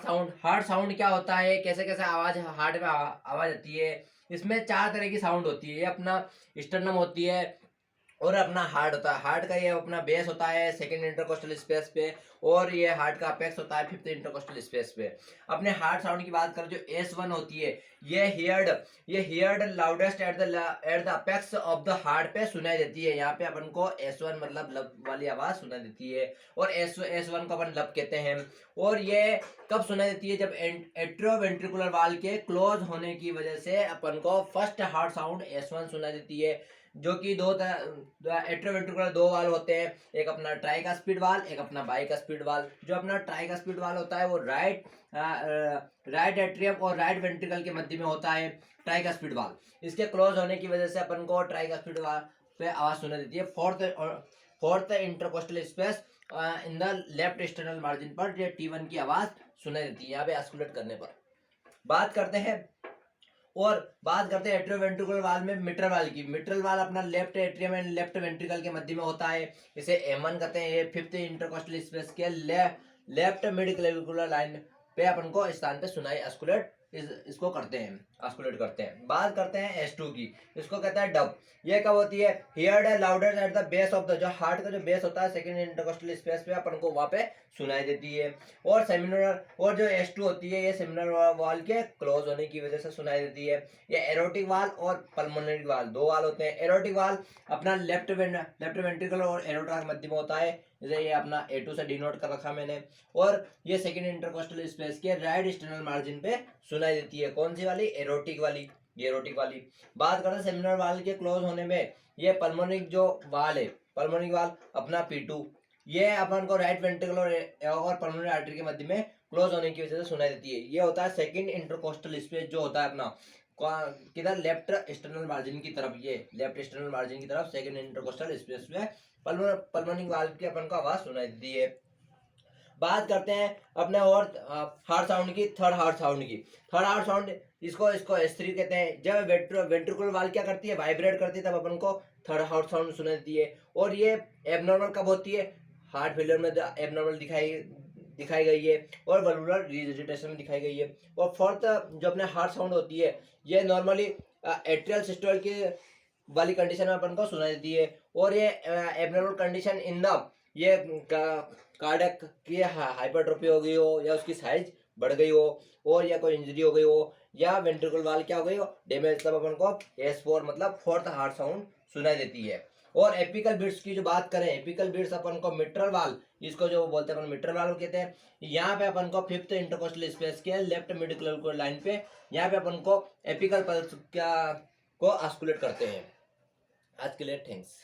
Heart sound क्या होता है, कैसे कैसे आवाज हार्ट में आवाज आती है। इसमें 4 तरह की साउंड होती है। ये अपना स्टर्नम होती है और अपना हार्ट होता है। हार्ट का ये अपना बेस होता है सेकंड इंटरकोस्टल स्पेस पे, और ये हार्ट का अपेक्स होता है फिफ्थ इंटरकोस्टल स्पेस पे। अपने हार्ट साउंड की बात करें जो S1 होती है, ये heard loudest at the apex of the heart पे सुनाई देती है। यहाँ पे अपन को S1 मतलब लब वाली आवाज सुनाई देती है, और S1 को अपन लब कहते हैं। और ये कब सुनाई देती है, जब एट्रोवेंट्रिकुलर वाल के क्लोज होने की वजह से अपन को फर्स्ट हार्ट साउंड S1 सुनाई देती है। जो कि एट्रोवेंट्रिकुलर दो वाल होते हैं, एक अपना ट्राइकास्पिड वाल, एक अपना बाइकास्पिड वाल। जो अपना ट्राइकास्पिड वाल होता है वो राइट एट्रियम और राइट वेंट्रिकल के मध्य में होता है ट्राइकास्पिड वाल। इसके क्लोज होने की वजह से अपन को ट्राइकास्पिड वाल पे आवाज सुनाई देती है। Fourth intercostal space in the left external margin पर ये T1 की आवाज सुनाई देती है यहाँ पे आस्कुलेट करने पर। बात करते हैं एट्रियोवेंट्रिकुलर वाल में मिट्रल वाल की। मिट्रल वाल अपना left atrium and left ventricle के मध्य में होता है। इसे M1 कहते हैं। ये फिफ्थ इंटरकोस्टल स्पेस के लेफ्ट मिड क्लेविकुलर लाइन पे अपन को स्थान पे सुनाई इसको करते हैं। बात करते हैं S2 की। इसको कहता है डब। ये कब होती है, heard louder at the base of the, जो हार्ट का जो बेस होता है सेकंड इंटरकोस्टल स्पेस पे अपन को वहां पे सुनाई देती है। और सेमिनल, और जो S2 होती है ये सेमिनल वाल के क्लोज होने की वजह से सुनाई देती है। ये एरोटिक वाल और पल्मोनरी वाल दो वाल होते हैं। एरोटिक वाल अपना लेफ्ट वेंट्रिकल और एरोटा के मध्य में होता है, जैसे ये अपना A2 से डिनोट कर रखा मैंने। और ये सेकंड इंटरकोस्टल स्पेस के राइट एक्सटर्नल मार्जिन पे सुनाई देती है। कौन सी वाली, एरोटिक वाली, ये एरोटिक वाली। बात करते हैं सेमिनल वाल के क्लोज होने में, ये पल्मोनरी जो वाल है, पल्मोनरी वाल अपना P2, ये अपन को राइट वेंट्रिकल और पल्मोनरी आर्टरी के मध्य में क्लोज होने की वजह से सुनाई देती है। ये होता है सेकंड इंटरकोस्टल स्पेस, जो होता है अपना किधर, लेफ्ट एक्सटर्नल मार्जिन की तरफ। ये लेफ्ट एक्सटर्नल मार्जिन की तरफ सेकंड इंटरकोस्टल स्पेस में पल्मोनरी वाल की अपन को आवाज सुनाई देती है। बात करते हैं अपने और हार्ट साउंड की, थर्ड हार्ट साउंड की। थर्ड हार्ट साउंड इसको S3 कहते हैं। जब वेंट्रिकुलर वाल क्या करती है, वाइब्रेट करती है, तब अपन को थर्ड हार्ट साउंड सुनाई देती है। और ये एबनॉर्मल कब होती है, हार्ट फेलियर में एबनॉर्मल दिखाई गई है, और वल्वुलर रिजिटेशन में दिखाई गई है। और फोर्थ जो अपने हार्ट साउंड होती है, ये नॉर्मली एट्रियल सिस्टोल की वाली कंडीशन में अपन को सुनाई देती है। और ये एबनॉर्मल कंडीशन इन द, ये कार्डियक की हाइपरट्रोफी हो गई हो, या उसकी साइज बढ़ गई हो, और या कोई इंजरी हो गई हो, या वेंट्रिकल वाल क्या हो गई हो, डैमेज, तब अपन को S4 मतलब फोर्थ हार्ट साउंड सुनाई देती है। और एपिकल बीट्स की जो बात करें, एपिकल बीट्स अपन को मिट्रल वाल, इसको जो बोलते हैं अपन मिट्रल वाल कहते हैं। यहाँ पे अपन को फिफ्थ इंटरकोस्टल स्पेस के लेफ्ट मिड क्लेविकुलर लाइन पे, यहाँ पे अपन को एपिकल पल्स को आस्कुलेट करते हैं। आज के लिए थैंक्स।